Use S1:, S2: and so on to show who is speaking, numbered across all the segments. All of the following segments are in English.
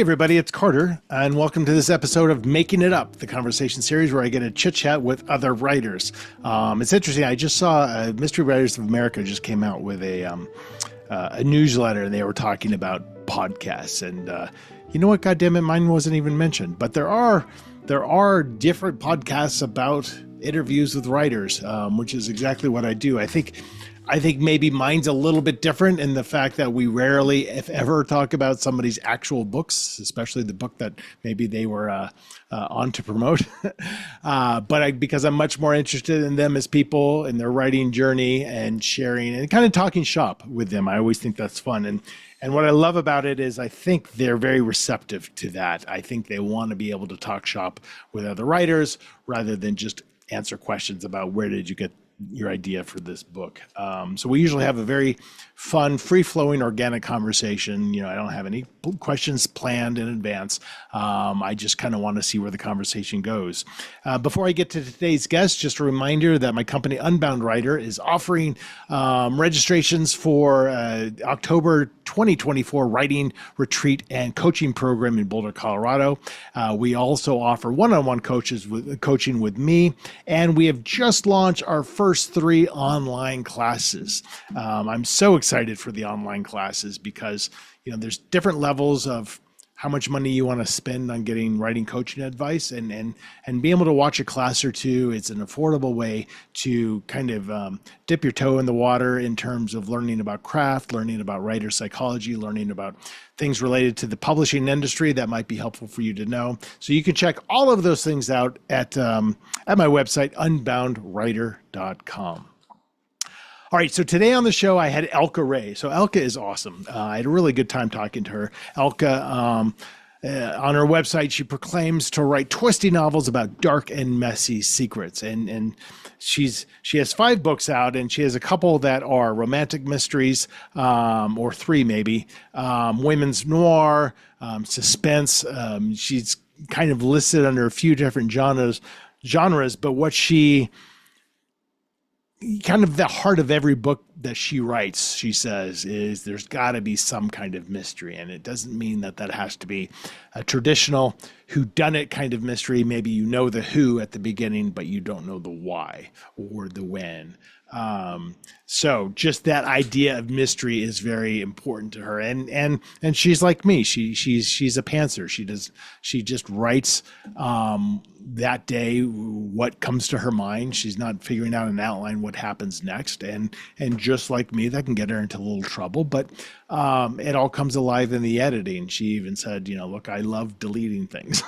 S1: everybody, it's Carter, and welcome to this episode of Making It Up, the conversation series where I get to chit-chat with other writers. It's interesting, I just saw Mystery Writers of America just came out with a newsletter, and they were talking about podcasts, and you know what, goddammit, mine wasn't even mentioned, but there are different podcasts about interviews with writers, which is exactly what I do. I think maybe mine's a little bit different in the fact that we rarely, if ever, talk about somebody's actual books, especially the book that maybe they were on to promote. Because I'm much more interested in them as people in their writing journey and sharing and kind of talking shop with them. I always think that's fun. And what I love about it is I think they're very receptive to that. I think they want to be able to talk shop with other writers rather than just answer questions about where did you get your idea for this book. So we usually have a very fun, free-flowing, organic conversation. I don't have any questions planned in advance. I just kind of want to see where the conversation goes. Before I get to today's guest, just a reminder that my company, Unbound Writer, is offering registrations for October 2024 writing retreat and coaching program in Boulder, Colorado. We also offer one-on-one coaching with me, and we have just launched our first 3 online classes. I'm so excited for the online classes because there's different levels of how much money you want to spend on getting writing coaching advice, and be able to watch a class or two. It's an affordable way to kind of dip your toe in the water in terms of learning about craft, learning about writer psychology, learning about things related to the publishing industry that might be helpful for you to know. So you can check all of those things out at my website, unboundwriter.com. All right, so today on the show, I had Elka Ray. So Elka is awesome. I had a really good time talking to her. Elka, on her website, she proclaims to write twisty novels about dark and messy secrets. And she has 5 books out, and she has a couple that are romantic mysteries, or 3 maybe, women's noir, suspense. She's kind of listed under a few different genres, but what she kind of the heart of every book that she writes, she says, is there's got to be some kind of mystery. And it doesn't mean that has to be a traditional whodunit kind of mystery. Maybe you know the who at the beginning, but you don't know the why or the when. So just that idea of mystery is very important to her. And she's like me. She's a pantser. She just writes that day what comes to her mind. She's not figuring out an outline what happens next. And just like me, that can get her into a little trouble, but it all comes alive in the editing. She even said, look, I love deleting things.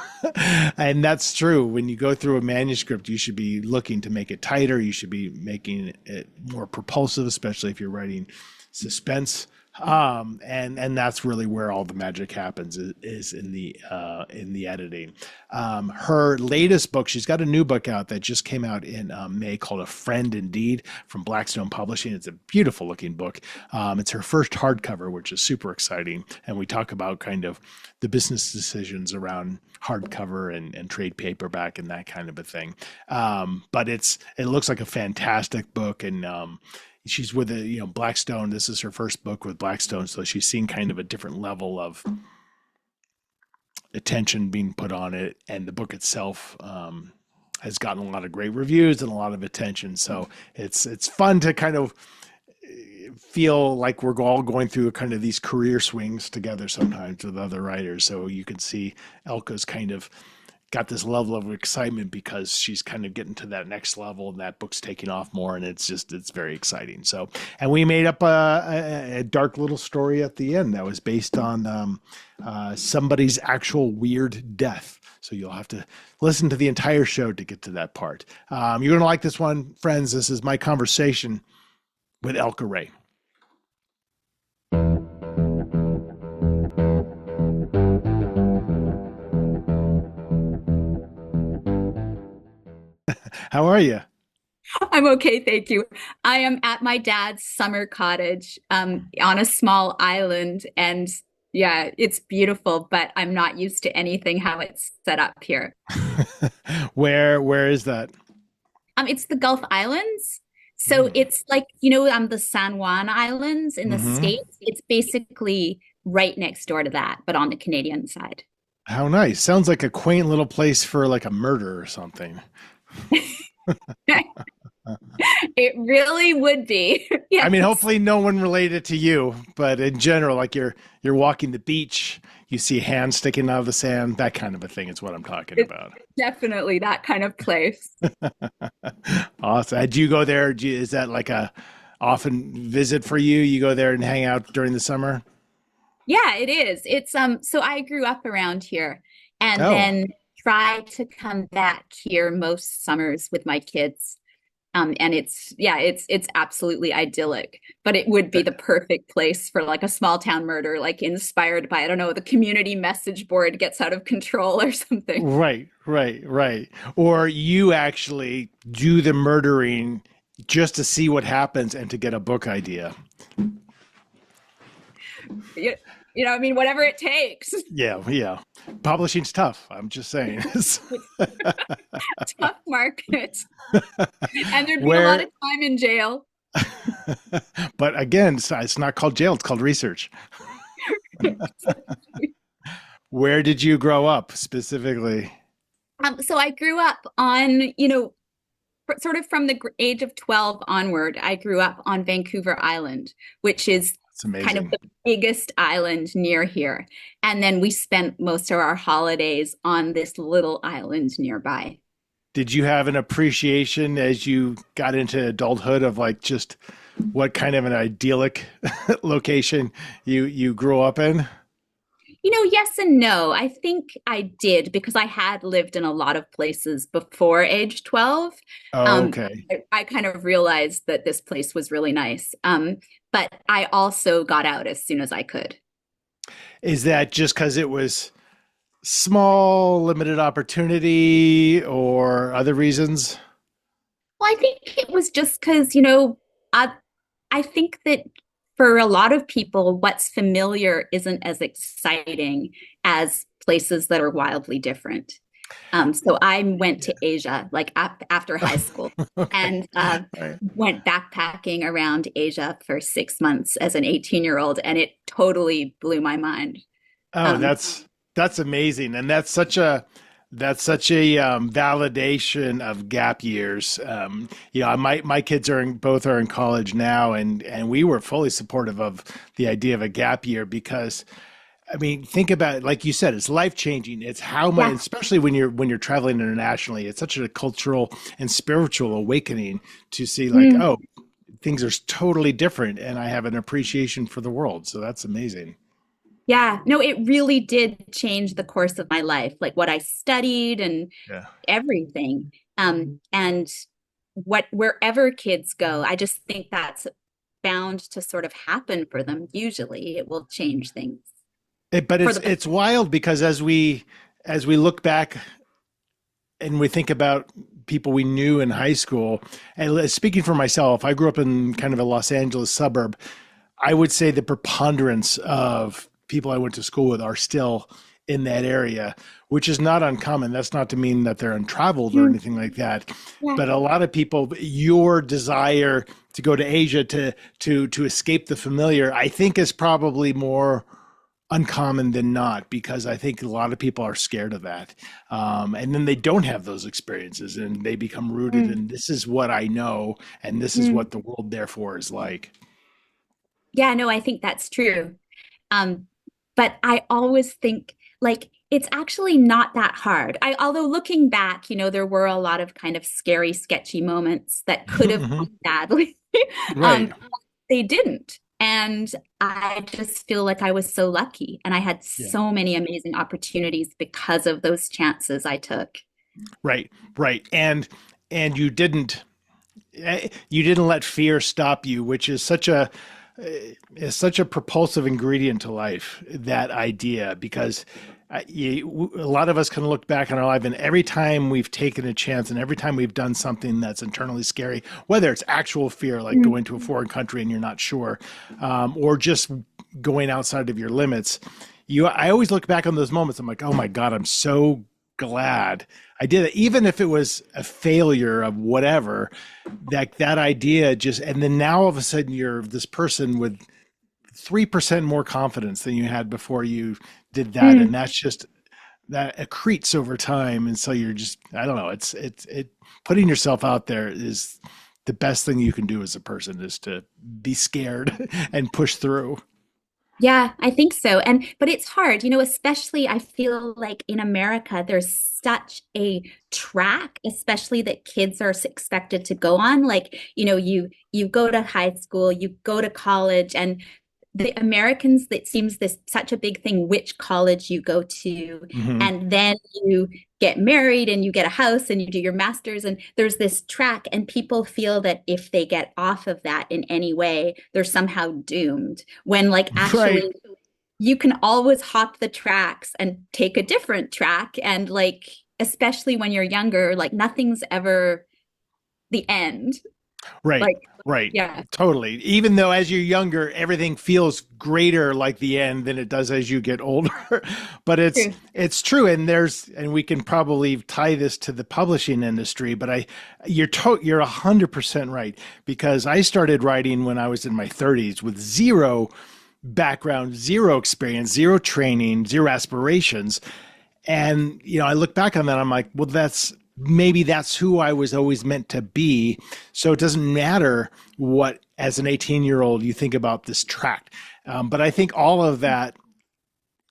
S1: And that's true. When you go through a manuscript, you should be looking to make it tighter. You should be making it more propulsive, especially if you're writing suspense. And that's really where all the magic happens is in the editing. Her latest book, she's got a new book out that just came out in May called A Friend Indeed from Blackstone Publishing. It's a beautiful looking book. It's her first hardcover, which is super exciting. And we talk about kind of the business decisions around hardcover and trade paperback and that kind of a thing. But it looks like a fantastic book, and she's with Blackstone. This is her first book with Blackstone, so she's seen kind of a different level of attention being put on it, and the book itself has gotten a lot of great reviews and a lot of attention. So it's fun to kind of feel like we're all going through kind of these career swings together sometimes with other writers. So you can see Elka's kind of got this level of excitement because she's kind of getting to that next level, and that book's taking off more, and it's very exciting. So, and we made up a dark little story at the end that was based on somebody's actual weird death. So you'll have to listen to the entire show to get to that part. You're going to like this one, friends. This is my conversation with Elka Ray. How are you?
S2: I'm okay, thank you. I am at my dad's summer cottage on a small island, and yeah, it's beautiful, but I'm not used to anything how it's set up here.
S1: Where is that?
S2: It's the Gulf Islands. So
S1: Mm.
S2: it's like, the San Juan Islands in the
S1: Mm-hmm.
S2: States. It's basically right next door to that, but on the Canadian side.
S1: How nice. Sounds like a quaint little place for like a murder or something.
S2: It really would be.
S1: I mean,
S2: Yes,
S1: hopefully no one related to you, but in general, like you're walking the beach, you see hands sticking out of the sand, that kind of a thing is what I'm talking
S2: it's
S1: about.
S2: definitely that kind of place.
S1: Awesome. Do you go there? Is that like a often visit for you? You go there and hang out during the summer?
S2: Yeah, it is. It's so I grew up around here and
S1: Oh,
S2: then try to come back here most summers with my kids. And it's absolutely idyllic, but it would be the perfect place for like a small town murder, like inspired by, I don't know, the community message board gets out of control or something.
S1: right, right, right. Or you actually do the murdering just to see what happens and to get a book idea.
S2: You, I mean, whatever it takes.
S1: Yeah, yeah. Publishing's tough. I'm just saying.
S2: Tough market. And there'd be a lot
S1: Where,
S2: of time in jail.
S1: but again, it's not called jail, it's called research. Where did you grow up specifically?
S2: So I grew up on, sort of from the age of 12 onward, I grew up on Vancouver Island, which is
S1: It's
S2: kind of
S1: amazing.
S2: the biggest island near here. And then we spent most of our holidays on this little island nearby.
S1: Did you have an appreciation as you got into adulthood of like just what kind of an idyllic location you grew up in?
S2: Yes and no. I think I did because I had lived in a lot of places before age 12.
S1: Oh,
S2: Um,
S1: okay.
S2: I kind of realized that this place was really nice. But I also got out as soon as I could.
S1: Is that just because it was small, limited opportunity, or other reasons?
S2: Well, I think it was just because, I think that for a lot of people, what's familiar isn't as exciting as places that are wildly different. So I went
S1: Yeah.
S2: to Asia like after high school
S1: Okay.
S2: and
S1: Right.
S2: went backpacking around Asia for 6 months as an 18-year-old, and it totally blew my mind.
S1: Oh,
S2: Um,
S1: that's amazing, and that's such a validation of gap years. My kids both are in college now, and we were fully supportive of the idea of a gap year because, I mean, think about it, like you said, it's life changing. It's how much,
S2: yeah.
S1: especially when you're traveling internationally, it's such a cultural and spiritual awakening to see like,
S2: Mm.
S1: oh, things are totally different, and I have an appreciation for the world. So that's amazing.
S2: Yeah, no, it really did change the course of my life, like what I studied and
S1: Yeah.
S2: everything. And wherever kids go, I just think that's bound to sort of happen for them. Usually, it will change things
S1: But
S2: for
S1: it's
S2: the.
S1: it's wild because as we look back and we think about people we knew in high school, and speaking for myself, I grew up in kind of a Los Angeles suburb. I would say the preponderance of people I went to school with are still in that area, which is not uncommon. That's not to mean that they're untraveled or
S2: Mm,
S1: anything like that.
S2: yeah.
S1: But a lot of people, your desire to go to Asia to escape the familiar, I think is probably more uncommon than not because I think a lot of people are scared of that. And then they don't have those experiences and they become rooted
S2: Mm,
S1: in this is what I know and this is
S2: mm.
S1: what the world therefore is like.
S2: Yeah, no, I think that's true. Um, but I always think like it's actually not that hard. Although looking back, there were a lot of kind of scary, sketchy moments that could have
S1: Mhm.
S2: gone badly.
S1: Right.
S2: Um, they didn't. And I just feel like I was so lucky and I had
S1: Yeah.
S2: so many amazing opportunities because of those chances I took.
S1: Right. Right. And you didn't let fear stop you, which is such a propulsive ingredient to life, that idea, because a lot of us can look back on our life and every time we've taken a chance and every time we've done something that's internally scary, whether it's actual fear, like
S2: Mm.
S1: going to a foreign country and you're not sure, or just going outside of your limits, I always look back on those moments. I'm like, oh my God, I'm so glad I did it. Even if it was a failure of whatever, that idea just, and then now all of a sudden you're this person with 3% more confidence than you had before you did that. And that's just, that accretes over time. And so you're just, I don't know, it putting yourself out there is the best thing you can do as a person, is to be scared and push through.
S2: Yeah, I think so. But it's hard, especially I feel like in America, there's such a track, especially that kids are expected to go on. Like, you go to high school, you go to college, and the Americans, it seems this such a big thing, which college you go to,
S1: Hmm.
S2: and then you get married and you get a house and you do your master's, and there's this track, and people feel that if they get off of that in any way, they're somehow doomed. When like
S1: Right.
S2: actually you can always hop the tracks and take a different track, and like especially when you're younger, like nothing's ever the end.
S1: Right.
S2: Like
S1: Right.
S2: yeah,
S1: Totally. Even though as you're younger, everything feels greater like the end than it does as you get older. But
S2: true.
S1: it's true. And we can probably tie this to the publishing industry, but you're 100% right, because I started writing when I was in my 30s with zero background, zero experience, zero training, zero aspirations. And, I look back on that, I'm like, well, maybe that's who I was always meant to be. So it doesn't matter what, as an 18-year-old, you think about this track. But I think all of that,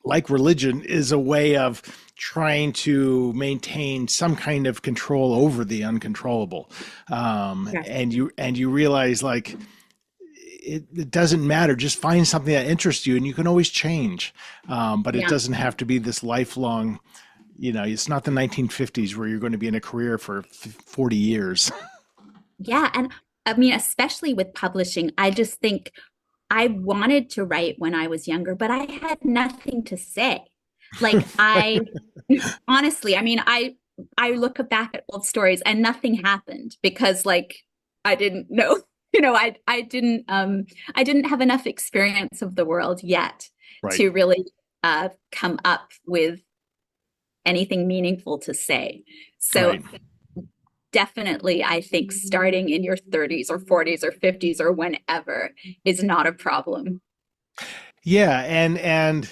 S1: like religion, is a way of trying to maintain some kind of control over the uncontrollable.
S2: Yeah.
S1: And you realize, like, it doesn't matter. Just find something that interests you, and you can always change. But it
S2: Yeah.
S1: doesn't have to be this lifelong. It's not the 1950s where you're going to be in a career for 40 years.
S2: Yeah. And I mean, especially with publishing, I just think I wanted to write when I was younger, but I had nothing to say. Like I honestly, I mean, I look back at old stories and nothing happened because like I didn't know, I didn't have enough experience of the world yet
S1: Right.
S2: to really come up with anything meaningful to say. So
S1: Right.
S2: definitely, I think starting in your 30s or 40s or 50s or whenever is not a problem.
S1: Yeah. And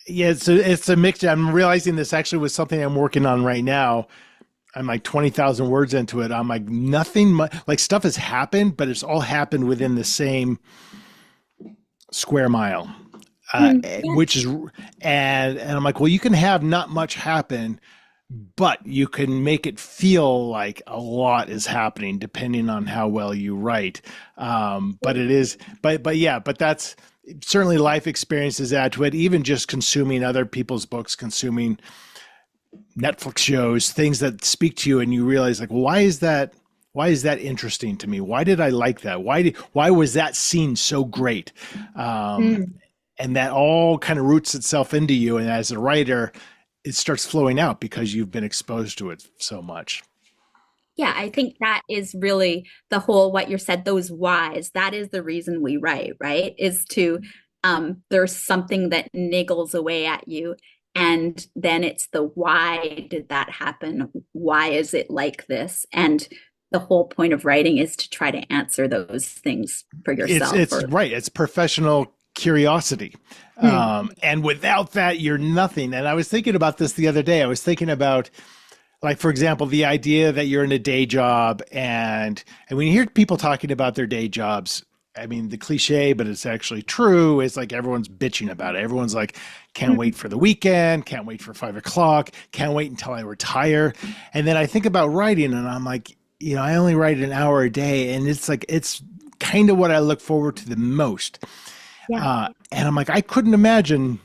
S1: yeah, it's a mixture. I'm realizing this actually was something I'm working on right now. I'm like 20,000 words into it. I'm like, nothing like, stuff has happened, but it's all happened within the same square mile.
S2: Yeah,
S1: Which is, and I'm like, well, you can have not much happen, but you can make it feel like a lot is happening depending on how well you write. But it is, but yeah, but that's certainly, life experiences add to it. Even just consuming other people's books, consuming Netflix shows, things that speak to you, and you realize, like, well, why is that? Why is that interesting to me? Why did I like that? Why was that scene so great? Um,
S2: Mm.
S1: and that all kind of roots itself into you. And as a writer, it starts flowing out because you've been exposed to it so much.
S2: Yeah, I think that is really the whole what you said, those whys. That is the reason we write, right? Is to there's something that niggles away at you. And then it's the why did that happen? Why is it like this? And the whole point of writing is to try to answer those things for
S1: It's
S2: yourself
S1: it's
S2: or
S1: right. It's professional curiosity.
S2: hmm.
S1: And without that, you're nothing. And I was thinking about this the other day. I was thinking about, like, for example, the idea that you're in a day job, and when you hear people talking about their day jobs, I mean, the cliche, but it's actually true. It's like everyone's bitching about it. Everyone's like, can't wait for the weekend, can't wait for 5 o'clock, can't wait until I retire. And then I think about writing, and I'm like, I only write an hour a day, and it's like, it's kind of what I look forward to the most.
S2: Yeah.
S1: And I'm like, I couldn't imagine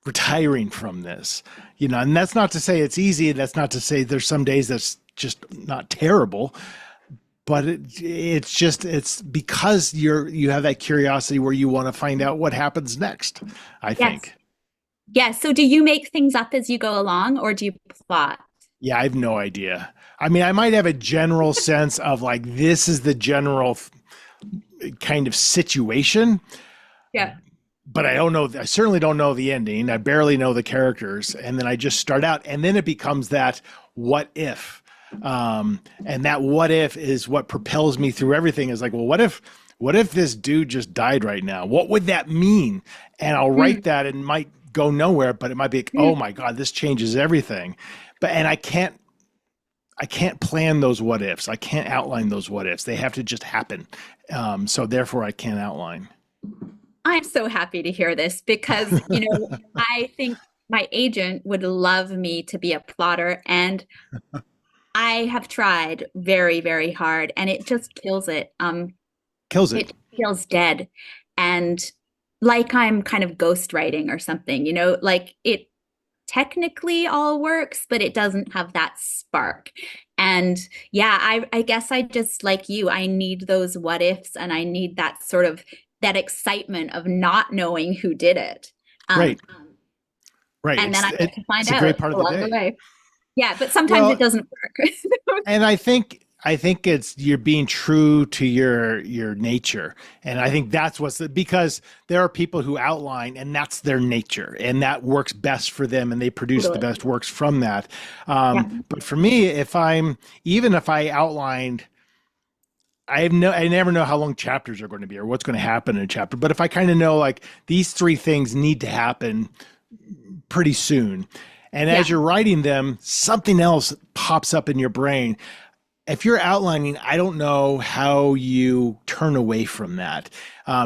S1: retiring from this, and that's not to say it's easy. And that's not to say there's some days that's just not terrible, but it's because you have that curiosity where you want to find out what happens next, I
S2: Yes.
S1: think.
S2: Yes. So do you make things up as you go along or do you plot?
S1: Yeah, I have no idea. I mean, I might have a general sense of, like, this is the general kind of situation,
S2: Yeah.
S1: but I don't know. I certainly don't know the ending. I barely know the characters. And then I just start out, and then it becomes that what if. And that what if is what propels me through everything, is like, well, what if this dude just died right now? What would that mean? And I'll write that and might go nowhere, but it might be like, oh my God, this changes everything. And I can't plan those what ifs. I can't outline those what ifs. They have to just happen. So therefore I can't outline.
S2: I'm so happy to hear this because, I think my agent would love me to be a plotter, and I have tried very, very hard, and it just kills it.
S1: Kills it.
S2: It feels dead, and like I'm kind of ghostwriting or something, like it technically all works, but it doesn't have that spark. And yeah, I guess I just like you, I need those what ifs, and I need that sort of that excitement of not knowing who did it.
S1: Right. Right.
S2: And then I get to find
S1: it's a
S2: out
S1: great part of the
S2: along
S1: day.
S2: the way. Yeah, but sometimes
S1: Well,
S2: it doesn't work.
S1: and I think it's you're being true to your nature. And I think that's because there are people who outline and that's their nature and that works best for them and they produce the best works from that.
S2: Yeah.
S1: But for me, even if I outlined, I never know how long chapters are going to be or what's going to happen in a chapter. But if I kind of know like these three things need to happen pretty soon, and as you're writing them, something else pops up in your brain. If you're outlining, I don't know how you turn away from that,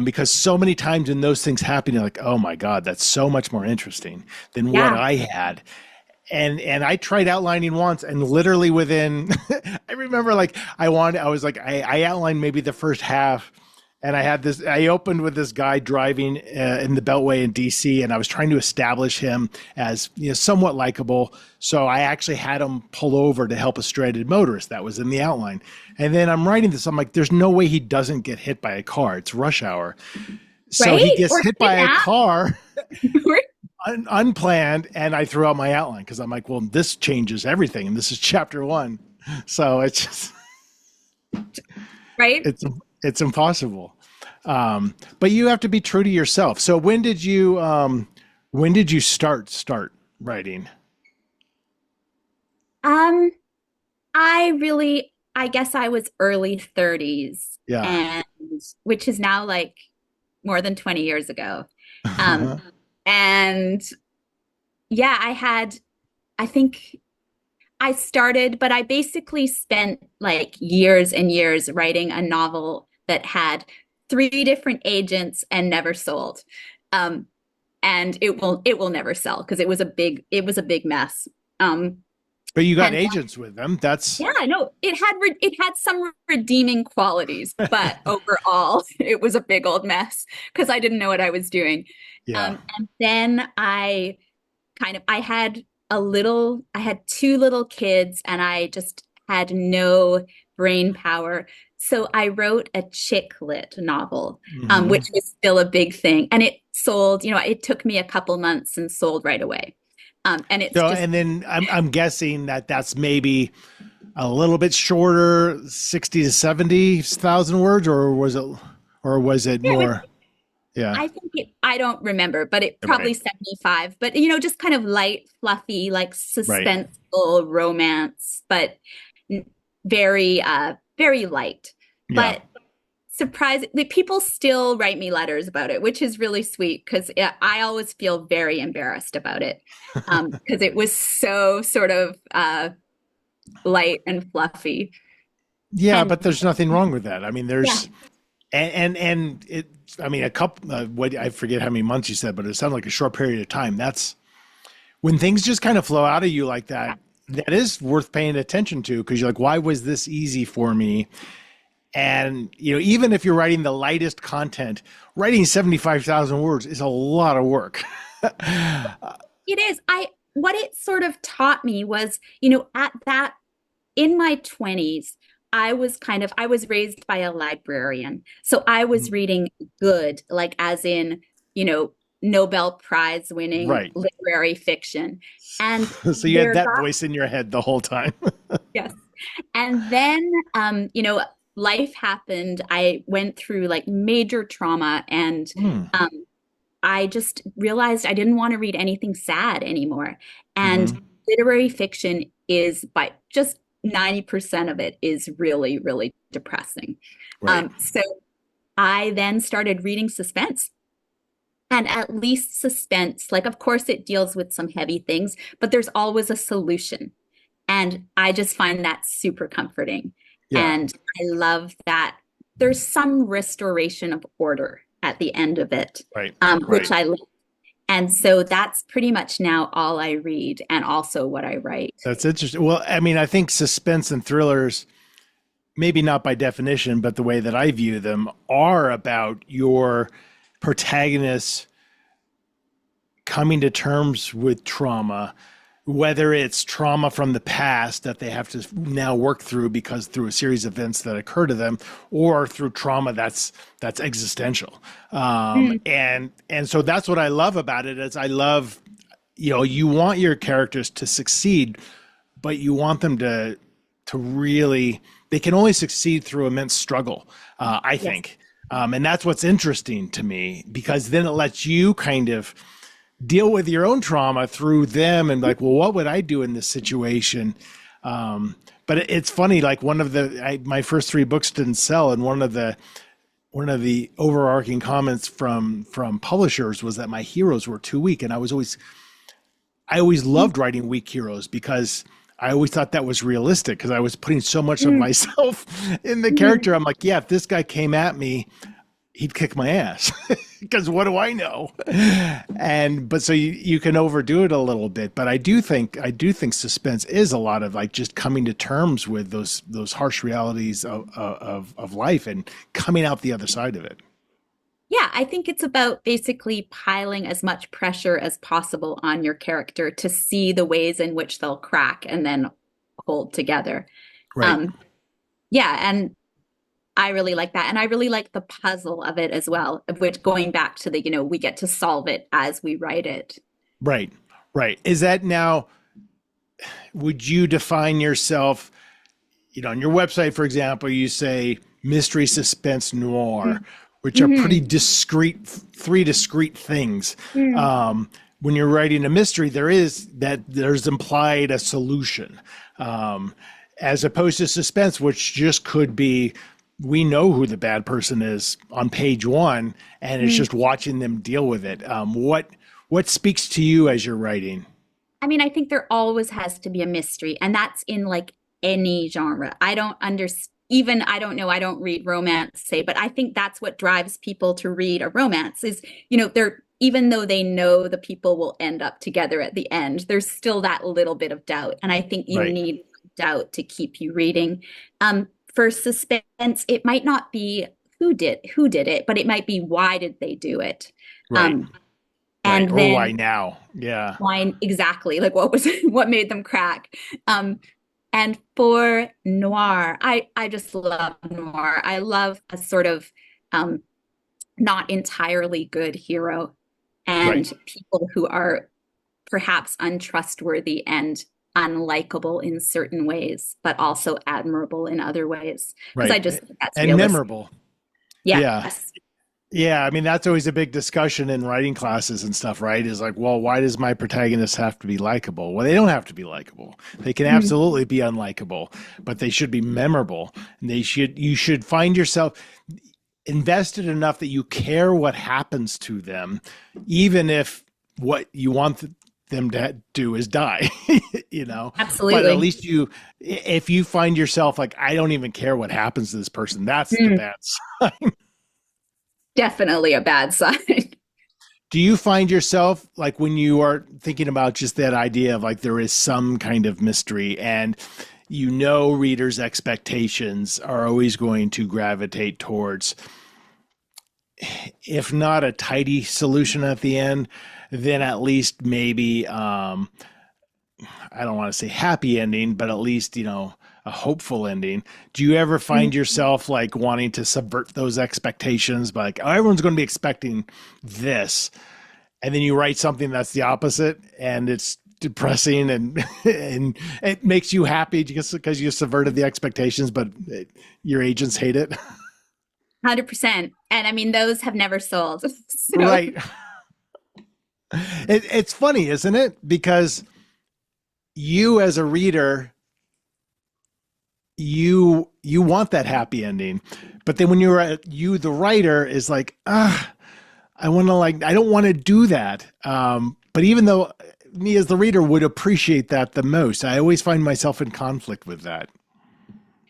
S1: because so many times when those things happen, you're like, oh my God, that's so much more interesting than what I had. And I tried outlining once, and literally within, I remember like I outlined maybe the first half, and I opened with this guy driving in the Beltway in DC, and I was trying to establish him as somewhat likable. So I actually had him pull over to help a stranded motorist. That was in the outline. And then I'm writing this, I'm like, there's no way he doesn't get hit by a car. It's rush hour. So he gets hit by a car. Unplanned, and I threw out my outline because I'm like, well, this changes everything, and this is chapter 1, so it's just
S2: right.
S1: It's impossible. But you have to be true to yourself. So when did you start writing?
S2: I guess I was early 30s, and which is now like more than 20 years ago. And yeah, I think I started, but I basically spent like years and years writing a novel that had 3 different agents and never sold. And it will never sell because it was a big mess.
S1: But you got agents with them.
S2: No, it had some redeeming qualities, but overall it was a big old mess because I didn't know what I was doing. And then I had 2 little kids and I just had no brain power. So I wrote a chick lit novel, which was still a big thing. And it sold, it took me a couple months and sold right away. And
S1: then I'm guessing that's maybe a little bit shorter, 60 to 70,000 words, or was it more?
S2: I think I don't remember, but it probably 75, but just kind of light, fluffy, like suspenseful romance, but very, very light. But surprisingly, people still write me letters about it, which is really sweet because I always feel very embarrassed about it because it was so sort of light and fluffy.
S1: Yeah, but there's nothing wrong with that. I mean, there's and it. I mean, a couple. I forget how many months you said, but it sounded like a short period of time. That's when things just kind of flow out of you like that. That is worth paying attention to because you're like, why was this easy for me? And even if you're writing the lightest content, writing 75,000 words is a lot of work.
S2: It is. What it sort of taught me was, at that in my 20s. I was raised by a librarian. So I was reading good, like as in, Nobel Prize winning literary fiction. And
S1: so you had that voice in your head the whole time.
S2: Yes. And then, life happened. I went through like major trauma and I just realized I didn't want to read anything sad anymore. And literary fiction is by just 90% of it is really, really depressing. So I then started reading suspense. And at least suspense, like, of course, it deals with some heavy things, but there's always a solution. And I just find that super comforting.
S1: Yeah.
S2: And I love that there's some restoration of order at the end of it,
S1: Right.
S2: which I love. And so that's pretty much now all I read and also what I write.
S1: That's interesting. Well, I mean, I think suspense and thrillers, maybe not by definition, but the way that I view them, are about your protagonist coming to terms with trauma, whether it's trauma from the past that they have to now work through because through a series of events that occur to them, or through trauma that's existential. And so that's what I love about it. Is I love, you want your characters to succeed, but you want them to really, they can only succeed through immense struggle, I think. And that's what's interesting to me, because then it lets you kind of deal with your own trauma through them and like, well, what would I do in this situation? But it's funny, like my first 3 books didn't sell. And one of the overarching comments from publishers was that my heroes were too weak. And I always loved writing weak heroes, because I always thought that was realistic, because I was putting so much of myself in the character. I'm like, yeah, if this guy came at me, he'd kick my ass, because what do I know? But so you can overdo it a little bit, but I do think suspense is a lot of like just coming to terms with those harsh realities of life and coming out the other side of it.
S2: Yeah, I think it's about basically piling as much pressure as possible on your character to see the ways in which they'll crack and then hold together.
S1: Right.
S2: Yeah, and I really like that. And I really like the puzzle of it as well, of which going back to the, we get to solve it as we write it.
S1: Right. Right. Is that now, would you define yourself, on your website, for example, you say mystery, suspense, noir, which are pretty discrete, 3 discrete things. When you're writing a mystery, there's implied a solution, as opposed to suspense, which just could be, we know who the bad person is on page 1, and it's just watching them deal with it. What speaks to you as you're writing?
S2: I mean, I think there always has to be a mystery, and that's in like any genre. I don't understand. Even, I don't know, I don't read romance, say, but I think that's what drives people to read a romance is, they're, even though they know the people will end up together at the end, there's still that little bit of doubt. And I think you need doubt to keep you reading. For suspense, it might not be who did it, but it might be why did they do it?
S1: Right.
S2: And
S1: or
S2: then
S1: why now? Yeah.
S2: Why exactly? Like what made them crack? And for noir, I just love noir. I love a sort of not entirely good hero and people who are perhaps untrustworthy and unlikable in certain ways, but also admirable in other ways. Because I just think that's realistic.
S1: Memorable.
S2: Yes.
S1: Yeah, I mean, that's always a big discussion in writing classes and stuff, right? Is like, well, why does my protagonist have to be likable? Well, they don't have to be likable. They can absolutely be unlikable, but they should be memorable. And you should find yourself invested enough that you care what happens to them, even if what you want them to do is die, Absolutely. But at least if you find yourself like, I don't even care what happens to this person, that's the bad sign.
S2: Definitely a bad sign.
S1: Do you find yourself like when you are thinking about just that idea of like there is some kind of mystery and readers' expectations are always going to gravitate towards, if not a tidy solution at the end, then at least maybe, I don't want to say happy ending, but at least, a hopeful ending. Do you ever find yourself like wanting to subvert those expectations by like, oh, everyone's going to be expecting this, and then you write something that's the opposite and it's depressing and it makes you happy just because you subverted the expectations, but your agents hate it?
S2: 100%. And I mean, those have never sold. So.
S1: Right. It's funny, isn't it? Because you as a reader, you you want that happy ending. But then when you, the writer, is like, I want to I don't want to do that. But even though me as the reader would appreciate that the most, I always find myself in conflict with that.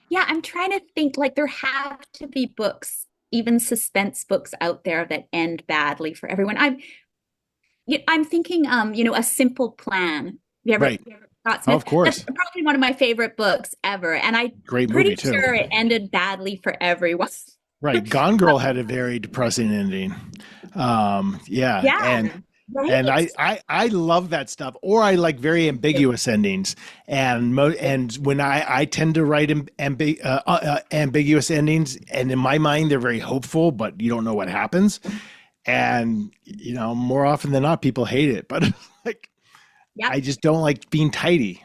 S2: Yeah, I'm trying to think like there have to be books, even suspense books out there that end badly for everyone. I'm thinking A Simple Plan.
S1: Right.
S2: You ever Scott
S1: Oh,
S2: Smith?
S1: of
S2: That's
S1: course.
S2: probably one of my favorite books ever. And I'm
S1: Great
S2: pretty
S1: movie too.
S2: sure it ended badly for everyone.
S1: Right. Gone Girl had a very depressing ending. Yeah.
S2: Yeah,
S1: And
S2: right.
S1: I love that stuff, or I like very ambiguous endings. And when I tend to write ambiguous endings, and in my mind they're very hopeful, but you don't know what happens. And more often than not, people hate it. But like,
S2: Yep.
S1: I just don't like being tidy.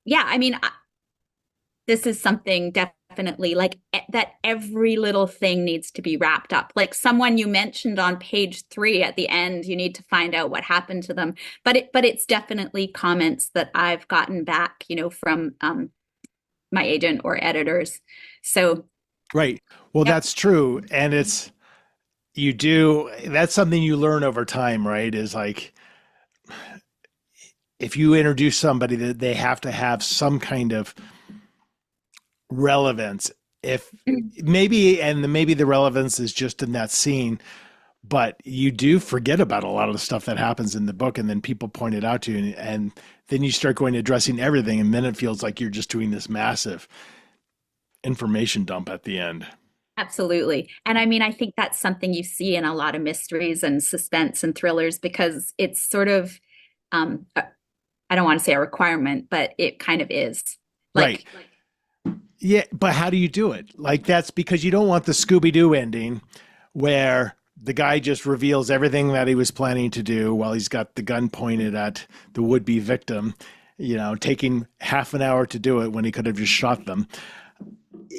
S2: Yeah, this is something definitely like that every little thing needs to be wrapped up. Like someone you mentioned on page 3 at the end, you need to find out what happened to them. But it's definitely comments that I've gotten back, from my agent or editors. So,
S1: Right. Well,
S2: yep.
S1: that's true. And that's something you learn over time, right? Is like, if you introduce somebody, that they have to have some kind of relevance. If maybe the relevance is just in that scene, but you do forget about a lot of the stuff that happens in the book, and then people point it out to you, and then you start going to addressing everything, and then it feels like you're just doing this massive information dump at the end.
S2: Absolutely. And I think that's something you see in a lot of mysteries and suspense and thrillers because it's sort of, I don't want to say a requirement, but it kind of is.
S1: Right. Yeah, but how do you do it? Like, that's because you don't want the Scooby-Doo ending where the guy just reveals everything that he was planning to do while he's got the gun pointed at the would-be victim, taking half an hour to do it when he could have just shot them.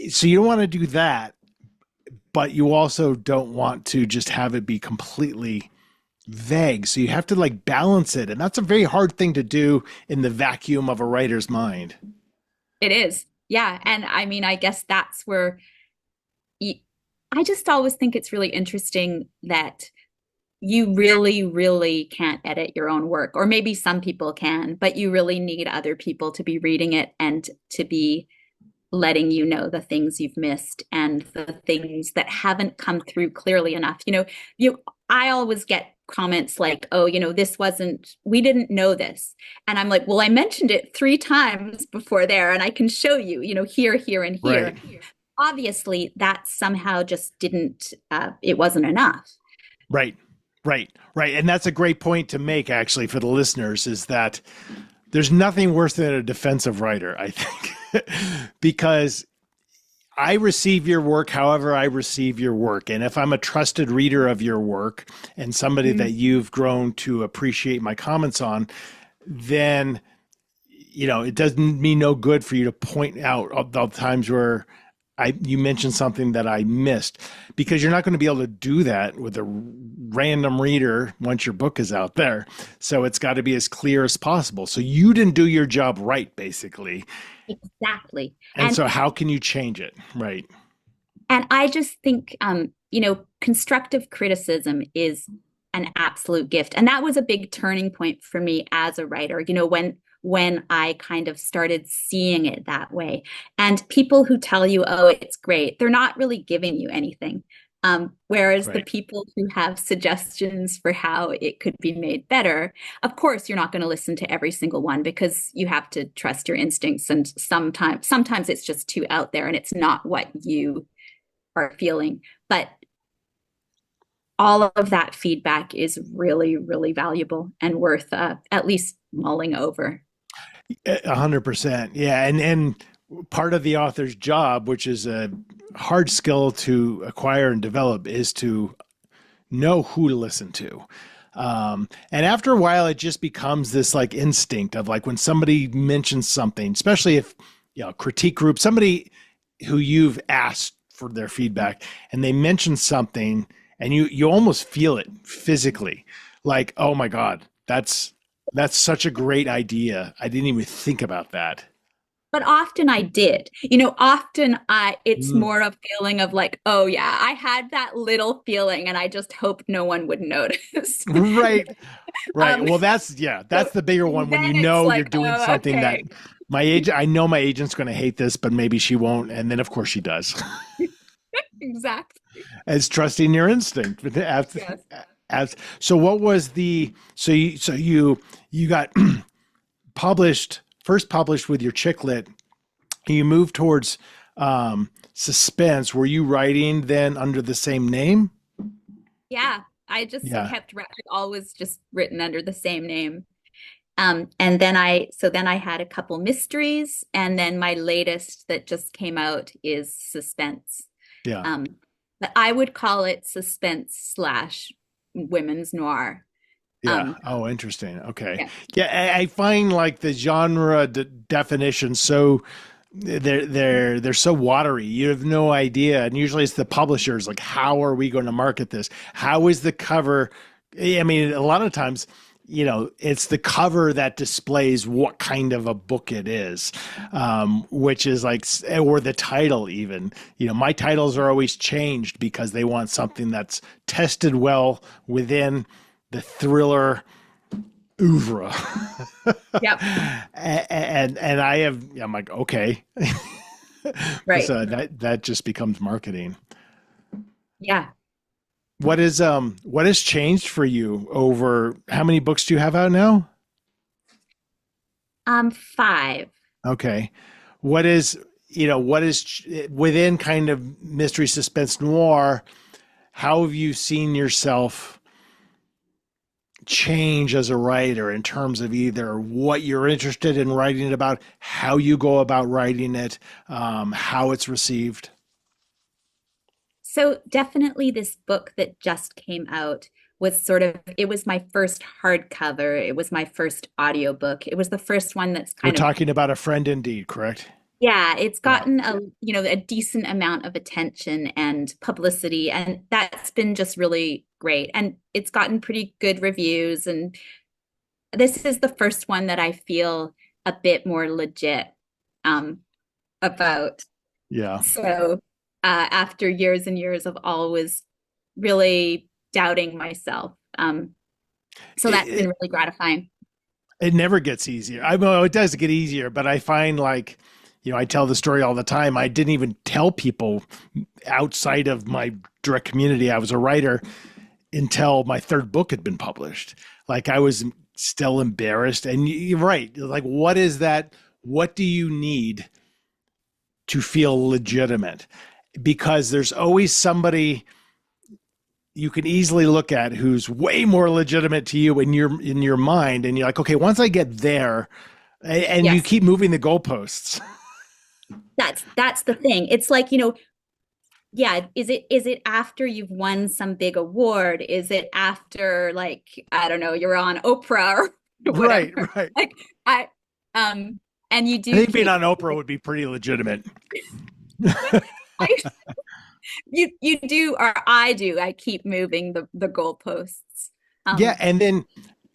S1: So you don't want to do that, but you also don't want to just have it be completely vague. So you have to balance it. And that's a very hard thing to do in the vacuum of a writer's mind.
S2: It is. Yeah. And I guess that's where I just always think it's really interesting that you really, really can't edit your own work, or maybe some people can, but you really need other people to be reading it and to be letting you know the things you've missed and the things that haven't come through clearly enough. I always get comments like, oh, we didn't know this. And I'm like, well, I mentioned it 3 times before there, and I can show you, here, here, and here.
S1: Right.
S2: Obviously, that somehow just didn't, it wasn't enough.
S1: Right. And that's a great point to make, actually, for the listeners, is that there's nothing worse than a defensive writer, I think, because I receive your work however I receive your work. And if I'm a trusted reader of your work and somebody that you've grown to appreciate my comments on, then, it doesn't mean no good for you to point out all the times where you mentioned something that I missed, because you're not going to be able to do that with a random reader once your book is out there. So it's got to be as clear as possible. So you didn't do your job right, basically.
S2: Exactly.
S1: And so how can you change it? Right.
S2: And I just think, constructive criticism is an absolute gift. And that was a big turning point for me as a writer, when I kind of started seeing it that way. And people who tell you, oh, it's great, they're not really giving you anything. Whereas the people who have suggestions for how it could be made better, of course, you're not going to listen to every single one because you have to trust your instincts. And sometimes it's just too out there and it's not what you are feeling. But all of that feedback is really, really valuable and worth at least mulling over.
S1: 100%. Yeah. And part of the author's job, which is a hard skill to acquire and develop, is to know who to listen to. And after a while, it just becomes this instinct of when somebody mentions something, especially if, critique group, somebody who you've asked for their feedback, and they mention something and you almost feel it physically, like, oh my God, that's such a great idea. I didn't even think about that.
S2: but often I did. Often it's
S1: Mm.
S2: more a feeling of like, oh yeah, I had that little feeling and I just hoped no one would notice.
S1: Right. Right.
S2: Um,
S1: Well, that's
S2: so
S1: the bigger one when
S2: then
S1: you
S2: it's
S1: know you're
S2: like,
S1: doing
S2: oh,
S1: something that
S2: okay.
S1: I know my agent's going to hate this, but maybe she won't. And then of course she does.
S2: Exactly.
S1: It's trusting your instinct.
S2: Yes.
S1: So what was you got first published with your chick lit. You moved towards suspense. Were you writing then under the same name?
S2: Yeah. I just
S1: Yeah.
S2: always just written under the same name. And then I had a couple mysteries, and then my latest that just came out is suspense.
S1: Yeah.
S2: Um, but I would call it suspense slash women's noir.
S1: Yeah.
S2: Um,
S1: Oh, interesting. Okay.
S2: yeah.
S1: Yeah, I find like the genre definition so they're so watery. You have no idea, and usually it's the publishers. Like, how are we going to market this? How is the cover? I mean, a lot of times, it's the cover that displays what kind of a book it is, which is like, or the title even. My titles are always changed because they want something that's tested well within the thriller oeuvre.
S2: Yep.
S1: and I'm like, okay.
S2: Right.
S1: So that just becomes marketing.
S2: Yeah.
S1: What has changed for you over how many books do you have out now?
S2: Five.
S1: Okay. What is within kind of mystery suspense noir, how have you seen yourself change as a writer in terms of either what you're interested in writing about, how you go about writing it, how it's received?
S2: So definitely this book that just came out was it was my first hardcover. It was my first audiobook. It was the first one that's
S1: We're
S2: kind of,
S1: talking about A Friend Indeed, correct?
S2: yeah, it's
S1: Yeah.
S2: gotten a decent amount of attention and publicity, and that's been just really great. And it's gotten pretty good reviews. And this is the first one that I feel a bit more legit um, about.
S1: Yeah.
S2: So after years and years of always really doubting myself. So that's been
S1: It,
S2: really gratifying.
S1: it never gets easier. I mean, it does get easier, but I find like, I tell the story all the time. I didn't even tell people outside of my direct community I was a writer until my third book had been published. Like I was still embarrassed. And you're right. Like, what is that? What do you need to feel legitimate? Because there's always somebody you can easily look at who's way more legitimate to you in your mind, and you're like, okay, once I get there, and you
S2: Yes,
S1: keep moving the goalposts.
S2: that's the thing. It's like, yeah, is it after you've won some big award? Is it after, like, I don't know, you're on Oprah or
S1: Right,
S2: whatever?
S1: right.
S2: Like I um and you
S1: I
S2: do
S1: think being
S2: keep
S1: on Oprah would be pretty legitimate.
S2: I, you do, or I do. I keep moving the goalposts.
S1: Yeah,
S2: Um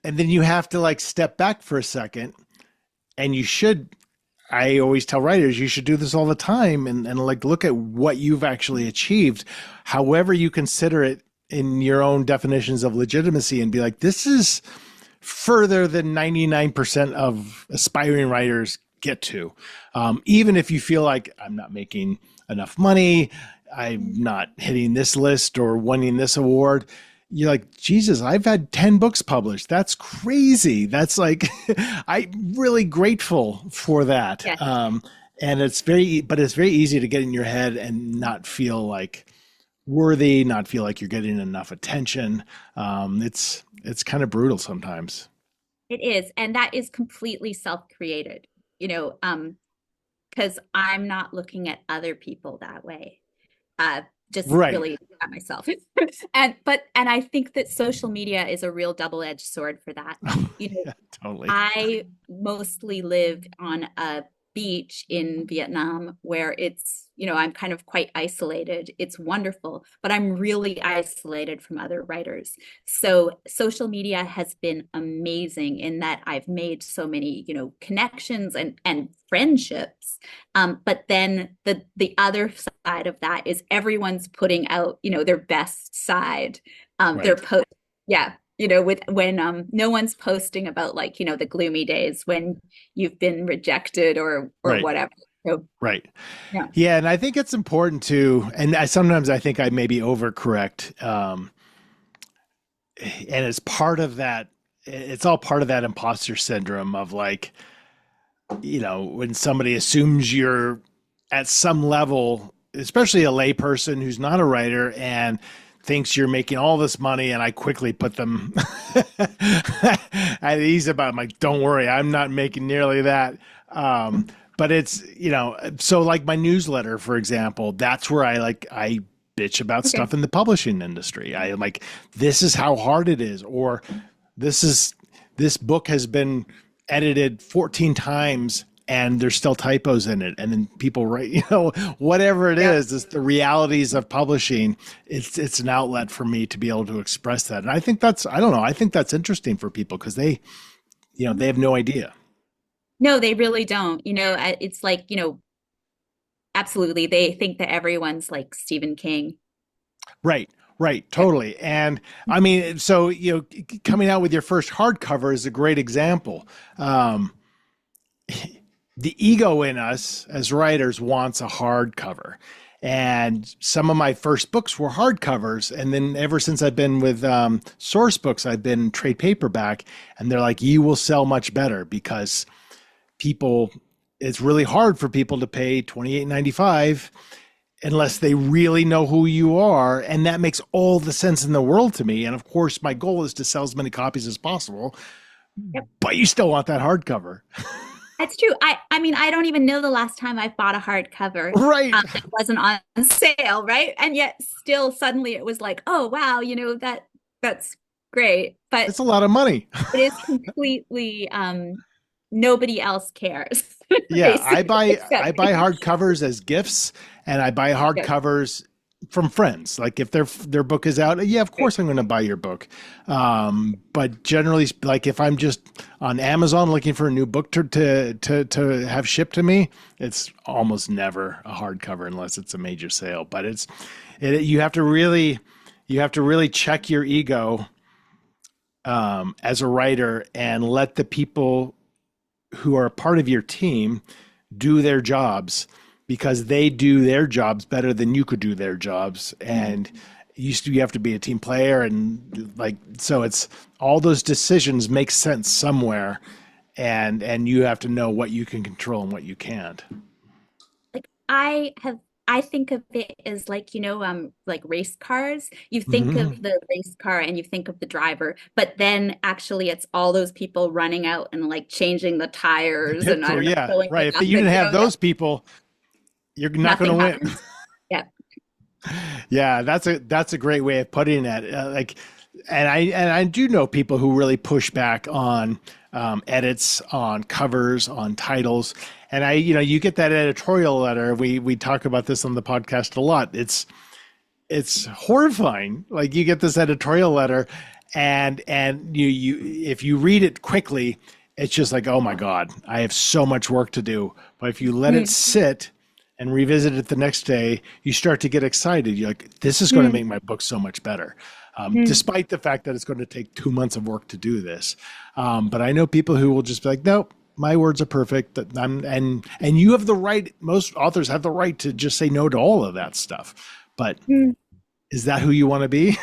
S1: and then you have to like step back for a second, and you should. I always tell writers you should do this all the time, and like look at what you've actually achieved, however you consider it in your own definitions of legitimacy, and be like, this is further than 99% of aspiring writers get to. Even if you feel like I'm not making enough money, I'm not hitting this list or winning this award, you're like, Jesus, I've had 10 books published. That's crazy. That's like, I'm really grateful for that.
S2: yes,
S1: And but it's very easy to get in your head and not feel like worthy, not feel like you're getting enough attention. It's kind of brutal sometimes.
S2: it is. And that is completely self-created, because I'm not looking at other people that way. Uh, just
S1: Right.
S2: really at myself. And I think that social media is a real double-edged sword for that. You know,
S1: Yeah, totally.
S2: I mostly live on a beach in Vietnam where it's, I'm kind of quite isolated. It's wonderful, but I'm really isolated from other writers. So social media has been amazing in that I've made so many, connections and friendships. But then the other side of that is everyone's putting out, their best side. Their
S1: Right.
S2: post, yeah, with when no one's posting about like, the gloomy days when you've been rejected or
S1: Right.
S2: whatever. So
S1: Right.
S2: yeah.
S1: Yeah, and I think it's important to, and sometimes I think I maybe overcorrect, and it's part of that. It's all part of that imposter syndrome of like, when somebody assumes you're at some level, especially a layperson who's not a writer and thinks you're making all this money, and I quickly put them at ease about. I'm like, don't worry, I'm not making nearly that. But it's, so like my newsletter, for example, that's where I bitch about
S2: Okay.
S1: stuff in the publishing industry. I am like, this is how hard it is, or this book has been edited 14 times and there's still typos in it, and then people write, whatever it
S2: Yeah.
S1: is, it's the realities of publishing. It's an outlet for me to be able to express that, and I think that's, I don't know, I think that's interesting for people because they have no idea.
S2: No, they really don't. It's like, absolutely. They think that everyone's like Stephen King.
S1: Right, right,
S2: Yeah.
S1: totally. And I mean, so coming out with your first hardcover is a great example. um the ego in us as writers wants a hardcover. And some of my first books were hardcovers. And then ever since I've been with Source Books, I've been trade paperback. And they're like, you will sell much better because people, it's really hard for people to pay $28.95 unless they really know who you are. And that makes all the sense in the world to me. And of course, my goal is to sell as many copies as possible,
S2: Yep.
S1: but you still want that hardcover.
S2: That's true. I mean, I don't even know the last time I bought a hardcover
S1: Right.
S2: that wasn't on sale, right? And yet still suddenly it was like, oh wow, that's great. But
S1: It's a lot of money.
S2: it is completely nobody else cares,
S1: Yeah,
S2: basically,
S1: I
S2: except
S1: buy
S2: me.
S1: hardcovers as gifts, and I buy
S2: Yeah.
S1: hardcovers from friends. Like if their book is out, yeah, of course I'm going to buy your book. But generally, like if I'm just on Amazon looking for a new book to have shipped to me, it's almost never a hardcover unless it's a major sale. But you have to really check your ego as a writer and let the people who are a part of your team do their jobs because they do their jobs better than you could do their jobs. And you have to be a team player, and like, so it's all those decisions make sense somewhere, and you have to know what you can control and what you can't.
S2: Like I think of it as like, like race cars. You think of
S1: Mhm.
S2: the race car and you think of the driver, but then actually it's all those people running out and like changing the
S1: The
S2: tires
S1: pit
S2: and I
S1: crew,
S2: don't know,
S1: yeah,
S2: filling
S1: right.
S2: it
S1: If
S2: up
S1: you
S2: and
S1: didn't have those people, you're not going to
S2: nothing
S1: win.
S2: happens. Yeah.
S1: Yeah, that's a great way of putting it. Like, and I do know people who really push back on edits, on covers, on titles, and you get that editorial letter. We talk about this on the podcast a lot. It's horrifying. Like you get this editorial letter, and you if you read it quickly, it's just like, oh my God, I have so much work to do. But if you let it
S2: Mm,
S1: sit and revisit it the next day, you start to get excited. You're like, this is going to
S2: mm,
S1: make my book so much better,
S2: mm.
S1: despite the fact that it's going to take 2 months of work to do this. But I know people who will just be like, nope, my words are perfect. And you have the right. Most authors have the right to just say no to all of that stuff. But
S2: Mm.
S1: is that who you want to be?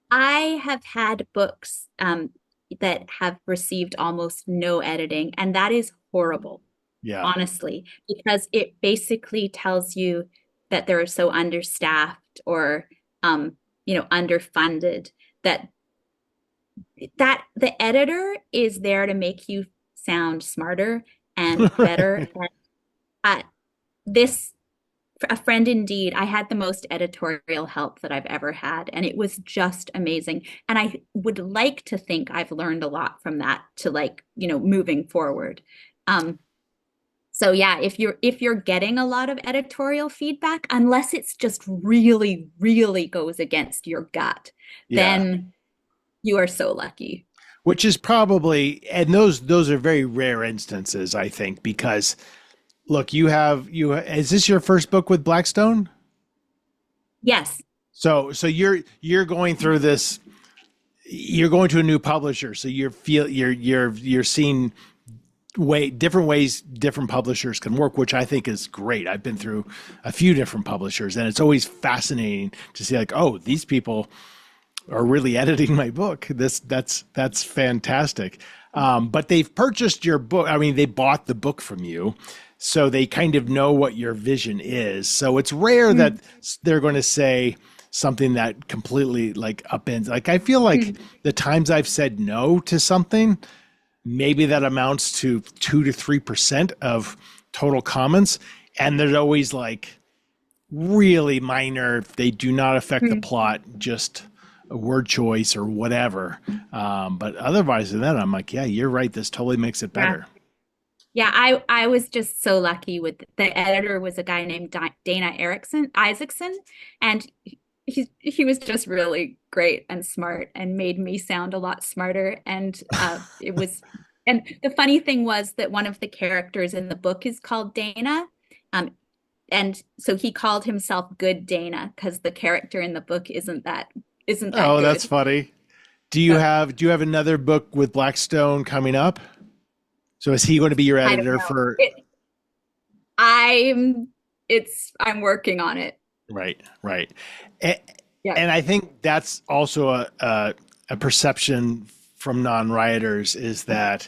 S2: I have had books that have received almost no editing, and that is horrible,
S1: Yeah.
S2: honestly, because it basically tells you that they're so understaffed or underfunded that the editor is there to make you sound smarter and better.
S1: Right.
S2: And this a friend indeed. I had the most editorial help that I've ever had, and it was just amazing. And I would like to think I've learned a lot from that to like, moving forward. Um, So yeah, if you're getting a lot of editorial feedback, unless it's just really, really goes against your gut,
S1: Yeah.
S2: then you are so lucky.
S1: Which is probably, and those are very rare instances, I think, because look, is this your first book with Blackstone?
S2: Yes.
S1: So you're going through this, you're going to a new publisher, so you're seeing different ways different publishers can work, which I think is great. I've been through a few different publishers, and it's always fascinating to see like, oh, these people are really editing my book. That's fantastic. But they've purchased your book. I mean, they bought the book from you, so they kind of know what your vision is. So it's rare that they're going to say something that completely like upends. Like I feel like the times I've said no to something, maybe that amounts to 2 to 3% of total comments, and there's always like really minor. They do not affect the plot, just a word choice or whatever. But otherwise than that, I'm like, yeah, you're right. This totally makes it
S2: Yeah.
S1: better.
S2: Yeah, I was just so lucky with the editor was a guy named Dana Isaacson, and he was just really great and smart and made me sound a lot smarter. And it was, and the funny thing was that one of the characters in the book is called Dana, um, and so he called himself Good Dana because the character in the book isn't that
S1: Oh, that's
S2: good.
S1: funny.
S2: So
S1: Do you have another book with Blackstone coming up? So is he going to be your
S2: I don't
S1: editor
S2: know.
S1: for?
S2: I'm I'm working on it.
S1: Right, right. And,
S2: Yeah.
S1: and I think that's also a perception from non-writers is that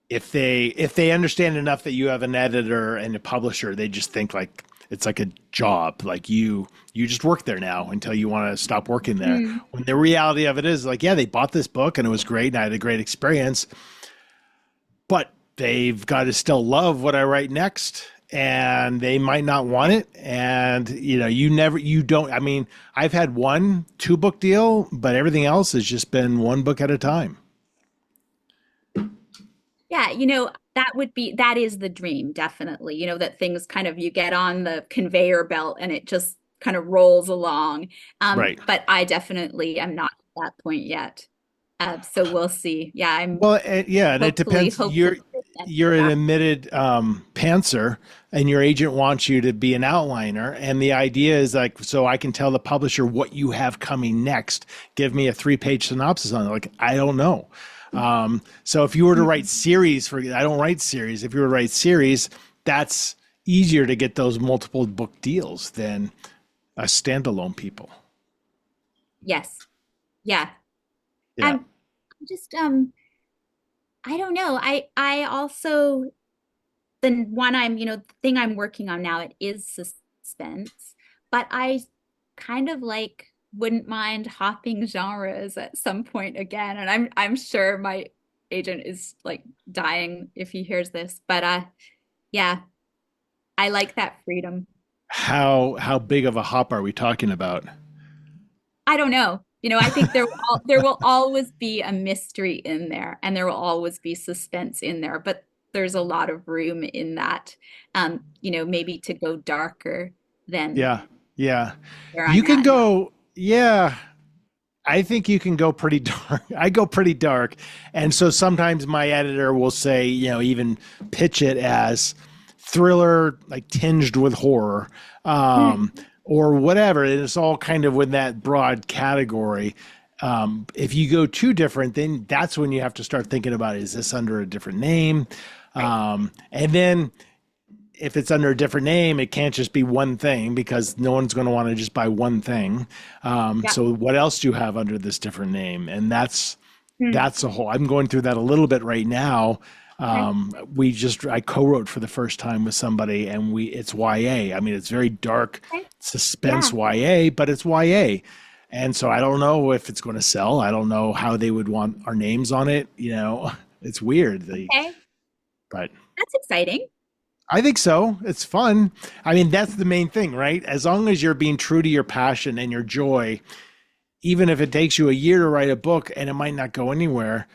S1: if they understand enough that you have an editor and a publisher, they just think like it's like a job. Like you just work there now until you want to stop working there.
S2: Mm.
S1: When the reality of it is like, yeah, they bought this book and it was great and I had a great experience, but they've got to still love what I write next and they might not want it. And you don't, I mean, I've had 1 2 book deal, but everything else has just been 1 book at a time.
S2: Yeah, that is the dream, definitely. That things kind of you get on the conveyor belt and it just kind of rolls along.
S1: Right.
S2: But I definitely am not at that point yet. So we'll see. Yeah, I'm
S1: Well, yeah, and it
S2: hopefully,
S1: depends.
S2: hopefully.
S1: You're an admitted pantser, and your agent wants you to be an outliner. And the idea is like, so I can tell the publisher what you have coming next. Give me a 3-page synopsis on it. Like, I don't know. So if you were to write series I don't write series. If you were to write series, that's easier to get those multiple book deals than a standalone people.
S2: Yes. Yeah.
S1: Yeah.
S2: I'm just I don't know. I also the thing I'm working on now, it is suspense, but I kind of like wouldn't mind hopping genres at some point again. And I'm sure my agent is like dying if he hears this, but yeah, I like that freedom.
S1: How big of a hop are we talking about?
S2: I don't know. I think there will always be a mystery in there and there will always be suspense in there, but there's a lot of room in that, maybe to go darker than
S1: Yeah. Yeah.
S2: where
S1: You
S2: I'm
S1: can
S2: at now.
S1: go, yeah. I think you can go pretty dark. I go pretty dark. And so sometimes my editor will say, even pitch it as thriller, like tinged with horror,
S2: Hmm.
S1: or whatever. And it's all kind of in that broad category. If you go too different, then that's when you have to start thinking about, is this under a different name?
S2: Right.
S1: And then if it's under a different name, it can't just be one thing because no one's going to want to just buy one thing.
S2: Yeah.
S1: So what else do you have under this different name? And
S2: Hmm.
S1: that's a whole. I'm going through that a little bit right now.
S2: Okay.
S1: I co-wrote for the first time with somebody, and it's YA. I mean, it's very dark
S2: Okay.
S1: suspense
S2: Yeah.
S1: YA, but it's YA. And so I don't know if it's going to sell. I don't know how they would want our names on it. It's weird.
S2: Okay.
S1: But
S2: That's exciting.
S1: I think so. It's fun. I mean, that's the main thing, right? As long as you're being true to your passion and your joy, even if it takes you a year to write a book and it might not go anywhere,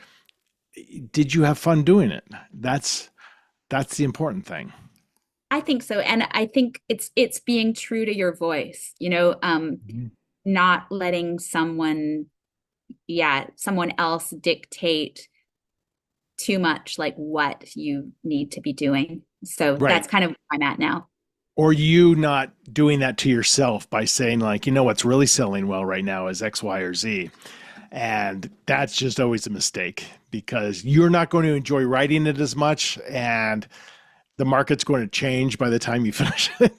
S1: did you have fun doing it? That's the important thing.
S2: I think so. And I think it's being true to your voice,
S1: Mhm.
S2: not letting someone else dictate too much like what you need to be doing. So
S1: Right.
S2: that's kind of where I'm at now.
S1: Or you not doing that to yourself by saying like, what's really selling well right now is X, Y, or Z. And that's just always a mistake because you're not going to enjoy writing it as much and the market's going to change by the time you finish it.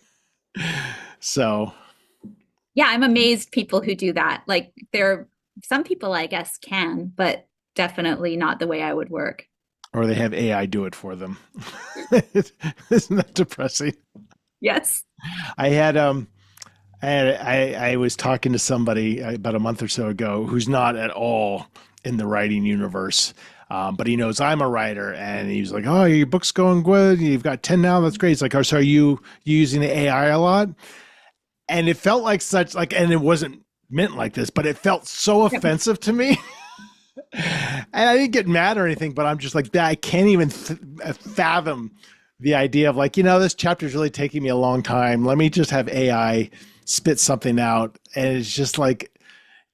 S1: So,
S2: Yeah, I'm amazed people who do that. Like some people I guess can, but definitely not the way I would work.
S1: or they have AI do it for them. Isn't that depressing?
S2: Yes.
S1: I had I was talking to somebody about a month or so ago who's not at all in the writing universe, but he knows I'm a writer, and he's like, "Oh, your book's going good. You've got 10 now. That's great." It's like, "Oh, so are you using the AI a lot?" And it felt like such like, and it wasn't meant like this, but it felt so offensive to me. And I didn't get mad or anything, but I'm just like that. I can't even fathom the idea of like, this chapter is really taking me a long time. Let me just have AI spit something out. And it's just like,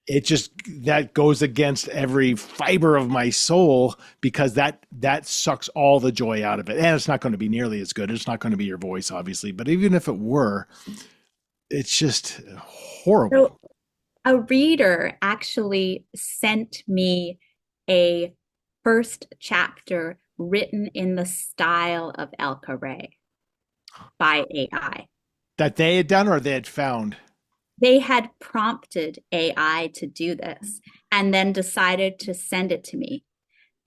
S1: that goes against every fiber of my soul because that sucks all the joy out of it. And it's not going to be nearly as good. It's not going to be your voice, obviously, but even if it were, it's just horrible.
S2: So a reader actually sent me a first chapter written in the style of Elka Ray by AI.
S1: That they had done or they had found.
S2: They had prompted AI to do this and then decided to send it to me.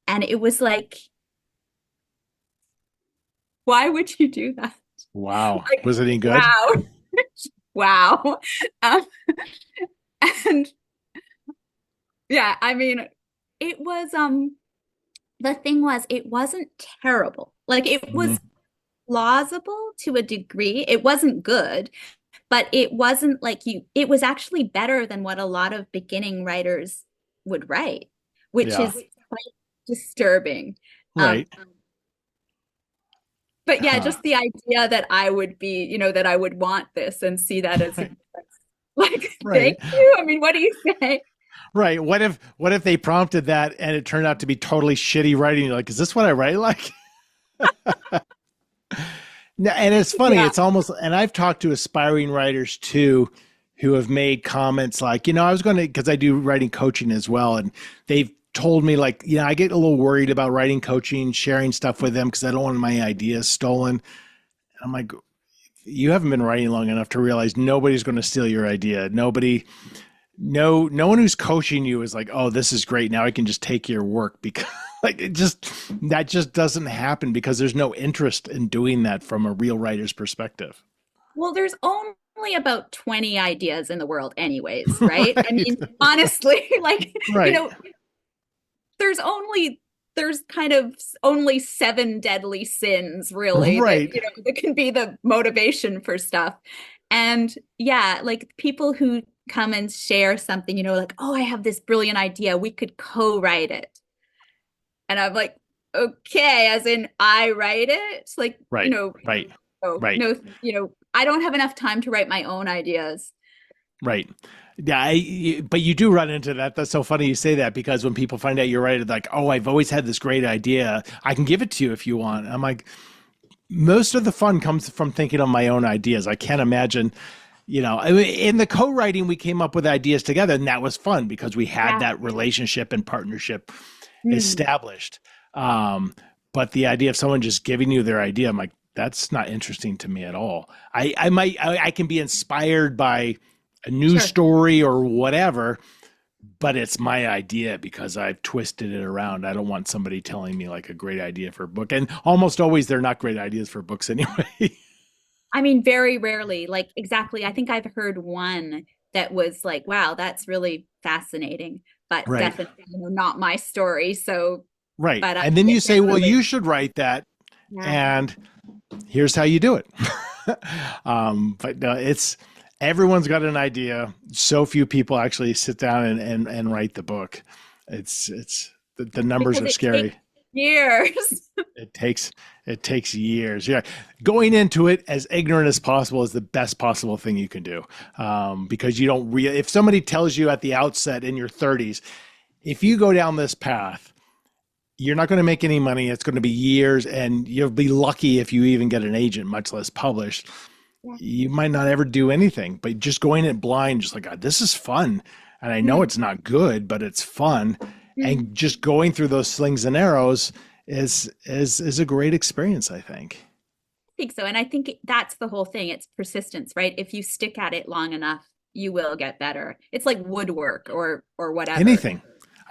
S2: And it was like, why would you do that?
S1: Wow.
S2: Like,
S1: Was it any good?
S2: wow. Wow. Um, and yeah, I mean, it was the thing was it wasn't terrible. Like it
S1: Mhm.
S2: was plausible to a degree. It wasn't good, but it wasn't like it was actually better than what a lot of beginning writers would write, which
S1: Yeah.
S2: is quite disturbing. Um,
S1: Right.
S2: but yeah,
S1: Huh.
S2: just the idea that I would be, that I would want this and see that as
S1: Right.
S2: like,
S1: Right.
S2: thank you. I mean, what do you say?
S1: Right. What if they prompted that and it turned out to be totally shitty writing? You're like, is this what I write like? No, and it's funny.
S2: Yeah.
S1: It's almost, and I've talked to aspiring writers too, who have made comments like, I was going to, because I do writing coaching as well, and they've told me like, I get a little worried about writing coaching, sharing stuff with them because I don't want my ideas stolen. I'm like, you haven't been writing long enough to realize nobody's going to steal your idea. Nobody, no one who's coaching you is like, oh, this is great. Now I can just take your work because like that just doesn't happen because there's no interest in doing that from a real writer's perspective.
S2: Well, there's only about 20 ideas in the world anyways, right? I
S1: Right.
S2: mean, honestly, like, you
S1: Right.
S2: know, there's only there's kind of only seven deadly sins really that
S1: Right.
S2: that can be the motivation for stuff. And yeah, like people who come and share something, like, oh, I have this brilliant idea, we could co-write it. And I'm like, okay, as in I write it? Like,
S1: Right. Right.
S2: no,
S1: Right.
S2: no, I don't have enough time to write my own ideas.
S1: Right. Yeah, but you do run into that. That's so funny you say that because when people find out you're right, it's like, oh, I've always had this great idea. I can give it to you if you want. I'm like, most of the fun comes from thinking of my own ideas. I can't imagine, I mean, in the co-writing, we came up with ideas together, and that was fun because we had
S2: Yeah.
S1: that relationship and partnership
S2: Mm.
S1: established. But the idea of someone just giving you their idea, I'm like, that's not interesting to me at all. I can be inspired by a news
S2: Sure.
S1: story or whatever, but it's my idea because I've twisted it around. I don't want somebody telling me like a great idea for a book. And almost always they're not great ideas for books anyway.
S2: I mean, very rarely, like exactly. I think I've heard one that was like, wow, that's really fascinating, but
S1: Right.
S2: definitely, not my story. So,
S1: Right.
S2: but I
S1: And then you say,
S2: can't
S1: well,
S2: really,
S1: you should write that.
S2: yeah.
S1: And here's how you do it. But no, everyone's got an idea. So few people actually sit down and write the book. It's the numbers
S2: Because
S1: are
S2: it takes
S1: scary.
S2: years.
S1: It takes years. Yeah, going into it as ignorant as possible is the best possible thing you can do, because you don't really. If somebody tells you at the outset in your 30s, if you go down this path, you're not going to make any money. It's going to be years, and you'll be lucky if you even get an agent, much less published.
S2: Yeah.
S1: You might not ever do anything, but just going in blind, just like, God, this is fun. And I know it's not good, but it's fun. And just going through those slings and arrows is a great experience, I think.
S2: I think so. And I think that's the whole thing. It's persistence, right? If you stick at it long enough, you will get better. It's like woodwork or whatever.
S1: Anything.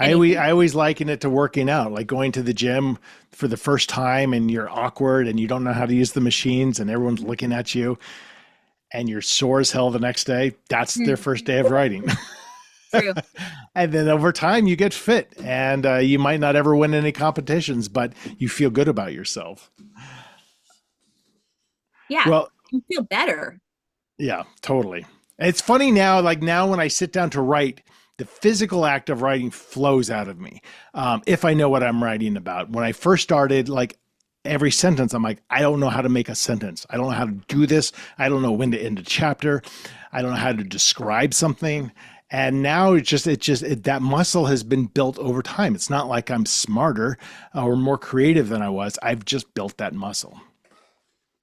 S2: Anything.
S1: I always liken it to working out, like going to the gym for the first time and you're awkward and you don't know how to use the machines and everyone's looking at you and you're sore as hell the next day. That's their first day of writing.
S2: True.
S1: And then over time you get fit and you might not ever win any competitions, but you feel good about yourself.
S2: Yeah.
S1: Well,
S2: you feel better.
S1: yeah, totally. It's funny now, like now when I sit down to write, the physical act of writing flows out of me. If I know what I'm writing about. When I first started, like every sentence, I'm like, I don't know how to make a sentence. I don't know how to do this. I don't know when to end a chapter. I don't know how to describe something. And now that muscle has been built over time. It's not like I'm smarter or more creative than I was. I've just built that muscle.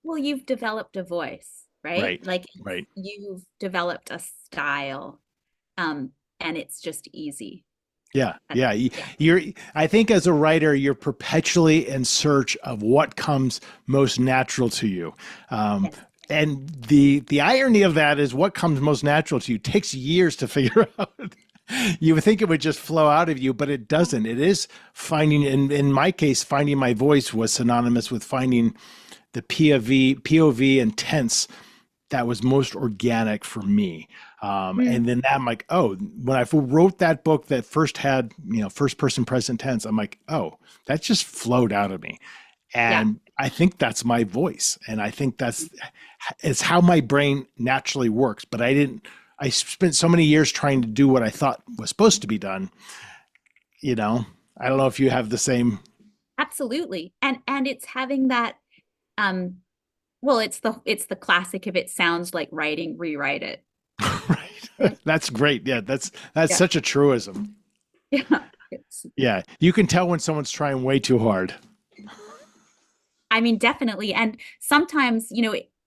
S2: Well, you've developed a voice, right?
S1: Right.
S2: Like
S1: Right.
S2: you've developed a style, and it's just easy.
S1: Yeah. Yeah. I think as a writer, you're perpetually in search of what comes most natural to you.
S2: Yes.
S1: And the irony of that is what comes most natural to you takes years to figure out. You would think it would just flow out of you, but it doesn't. It is finding, in my case, finding my voice was synonymous with finding the POV and tense that was most organic for me. And then I'm like, oh, when I wrote that book that first had, first person present tense, I'm like, oh, that just flowed out of me. And I think that's my voice. And I think it's how my brain naturally works. But I spent so many years trying to do what I thought was supposed to be done. I don't know if you have the same.
S2: Absolutely. And it's having that, well, it's the classic, if it sounds like writing, rewrite it.
S1: Right. That's great. Yeah. That's such a truism.
S2: Yeah.
S1: Yeah. You can tell when someone's trying way too hard.
S2: I mean, definitely. And sometimes,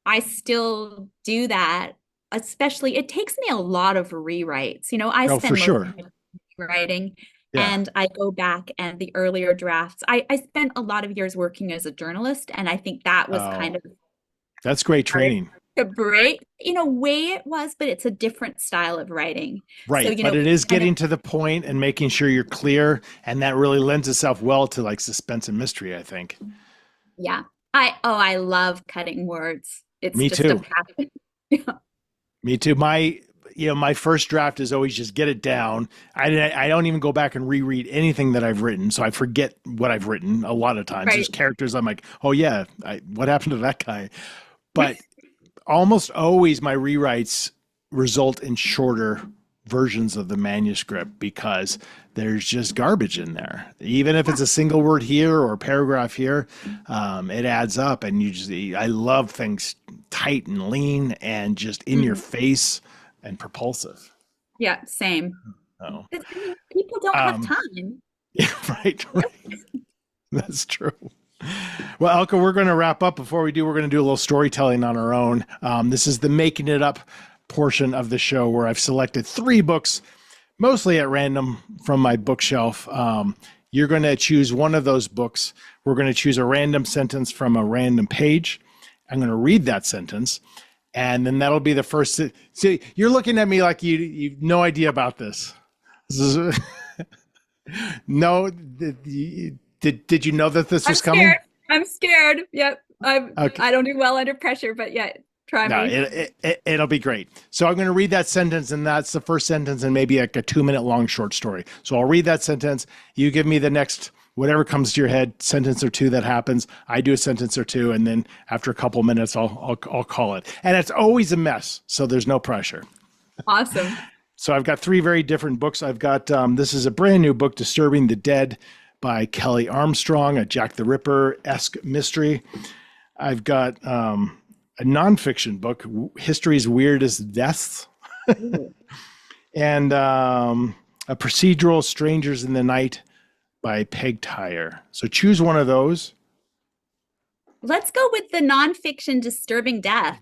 S2: I still do that, especially it takes me a lot of rewrites. I
S1: Oh,
S2: spend
S1: for sure.
S2: most of my time writing
S1: Yeah.
S2: and I go back and the earlier drafts. I spent a lot of years working as a journalist, and I think that was kind
S1: Oh,
S2: of
S1: that's great training.
S2: a break, in a way it was, but it's a different style of writing. So,
S1: Right. But it is
S2: kind of,
S1: getting to the point and making sure you're clear. And that really lends itself well to like suspense and mystery, I think.
S2: yeah. I love cutting words. It's
S1: Me
S2: just
S1: too.
S2: passion. Yeah.
S1: Me too. My first draft is always just get it down. I don't even go back and reread anything that I've written. So I forget what I've written a lot of times.
S2: Right.
S1: There's characters I'm like, oh yeah, what happened to that guy? But almost always my rewrites result in shorter versions of the manuscript because there's just garbage in there. Even if it's a single word here or a paragraph here, it adds up. And I love things tight and lean and just in your face and propulsive.
S2: Yeah, same.
S1: Oh,
S2: 'Cause, people don't have
S1: Um,
S2: time.
S1: yeah, right. That's true. Well, Elka, we're going to wrap up. Before we do, we're going to do a little storytelling on our own. This is the making it up portion of the show where I've selected 3 books, mostly at random from my bookshelf. You're going to choose one of those books. We're going to choose a random sentence from a random page. I'm going to read that sentence, and then that'll be the first. See, you're looking at me like you've no idea about this. No, did you know that this was coming?
S2: Scared. I'm scared. Yep.
S1: Okay.
S2: I don't do well under pressure, but yeah, try
S1: No,
S2: me.
S1: it'll be great. So I'm going to read that sentence, and that's the first sentence, and maybe like a 2-minute long short story. So I'll read that sentence. You give me the next whatever comes to your head, sentence or 2 that happens. I do a sentence or 2, and then after a couple minutes, I'll call it. And it's always a mess, so there's no pressure.
S2: Awesome.
S1: So I've got 3 very different books. I've got this is a brand new book, Disturbing the Dead by Kelly Armstrong, a Jack the Ripper-esque mystery. I've got a nonfiction book, History's Weirdest Deaths, and a procedural, Strangers in the Night by Peg Tyre. So choose one of those.
S2: Let's go with the nonfiction Disturbing Death.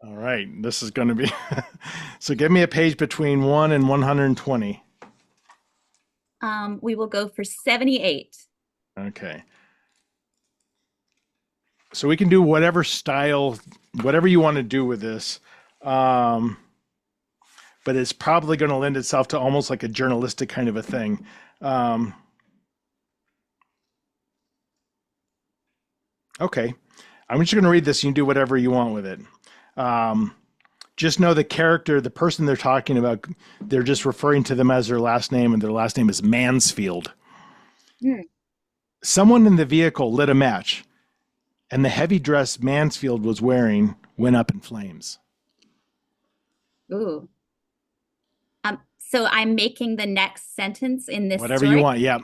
S1: All right, this is going to be... So give me a page between 1 and 120.
S2: We will go for 78.
S1: Okay. So we can do whatever style, whatever you want to do with this. But it's probably going to lend itself to almost like a journalistic kind of a thing. Okay. I'm just going to read this. You can do whatever you want with it. Just know the character, the person they're talking about, they're just referring to them as their last name, and their last name is Mansfield. Someone in the vehicle lit a match, and the heavy dress Mansfield was wearing went up in flames.
S2: Ooh. So I'm making the next sentence in this
S1: Whatever
S2: story.
S1: you want, yep.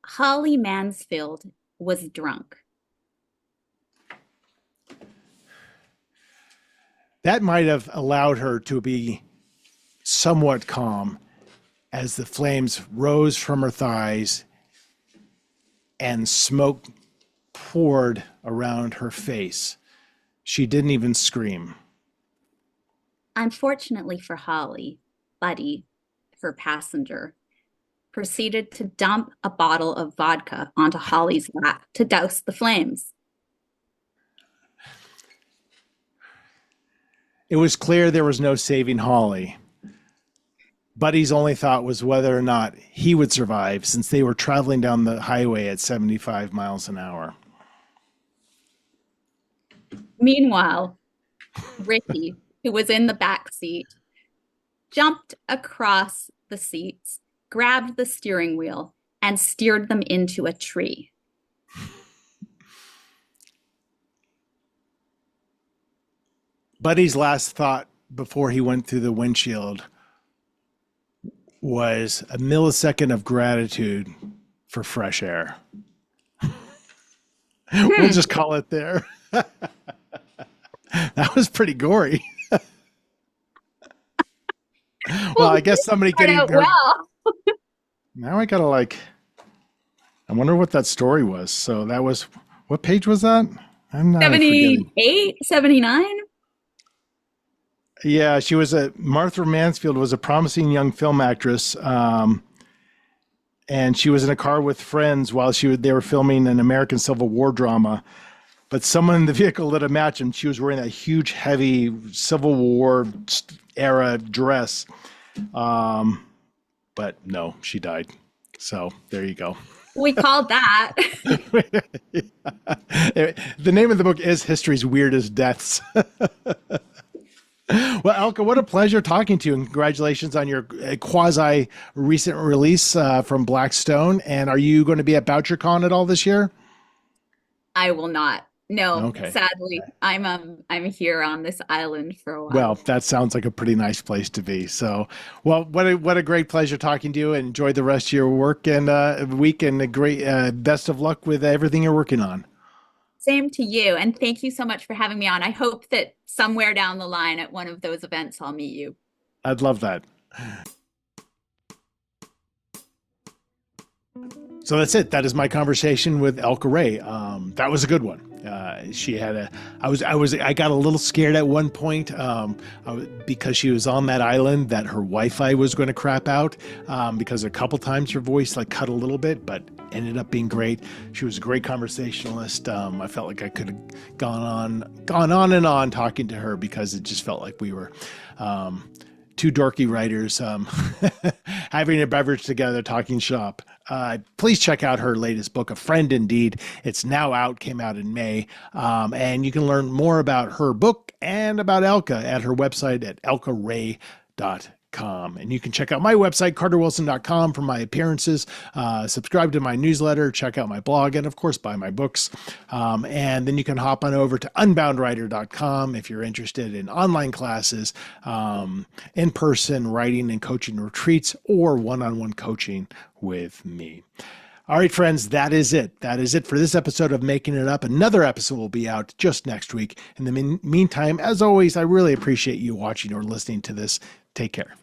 S2: Holly Mansfield was drunk.
S1: That might have allowed her to be somewhat calm as the flames rose from her thighs and smoke poured around her face. She didn't even scream.
S2: Unfortunately for Holly, Buddy, her passenger, proceeded to dump a bottle of vodka onto Holly's lap to douse the flames.
S1: It was clear there was no saving Holly. Buddy's only thought was whether or not he would survive, since they were traveling down the highway at 75 miles an hour.
S2: Meanwhile, Ricky, who was in the back seat, jumped across the seats, grabbed the steering wheel, and steered them into a tree.
S1: Buddy's last thought before he went through the windshield was a millisecond of gratitude for fresh air. We'll just call it there. That was pretty gory. Well, I guess somebody getting hurt.
S2: Well.
S1: Now I gotta I wonder what that story was. So that was, what page was that? I'm not
S2: 78, 79?
S1: Yeah, Martha Mansfield was a promising young film actress. And she was in a car with friends while they were filming an American Civil War drama. But someone in the vehicle lit a match, and she was wearing that huge, heavy Civil War era dress. But no, she died. So there you go.
S2: We called that.
S1: The name of the book is History's Weirdest Deaths. Well, Elka, what a pleasure talking to you, and congratulations on your quasi recent release from Blackstone. And are you going to be at BoucherCon at all this year?
S2: I will not. No,
S1: okay.
S2: Sadly, I'm here on this island for a while.
S1: Well, that sounds like a pretty nice place to be. So, well, what a great pleasure talking to you, and enjoy the rest of your work and week, and a great best of luck with everything you're working on.
S2: Same to you. And thank you so much for having me on. I hope that somewhere down the line at one of those events, I'll meet you.
S1: I'd love that. So that's it. That is my conversation with Elka Ray. That was a good one. She had I got a little scared at one point because she was on that island that her Wi-Fi was going to crap out because a couple times her voice cut a little bit, but ended up being great. She was a great conversationalist. I felt like I could have gone on and on talking to her, because it just felt like we were two dorky writers having a beverage together, talking shop. Please check out her latest book, A Friend Indeed. It's now out, came out in May. And you can learn more about her book and about Elka at her website at elkaray.com. carterwilson.com. And you can check out my website, carterwilson.com, for my appearances, subscribe to my newsletter, check out my blog, and of course, buy my books. And then you can hop on over to unboundwriter.com if you're interested in online classes, in-person writing and coaching retreats, or one-on-one coaching with me. All right, friends, that is it. That is it for this episode of Making It Up. Another episode will be out just next week. In the meantime, as always, I really appreciate you watching or listening to this. Take care.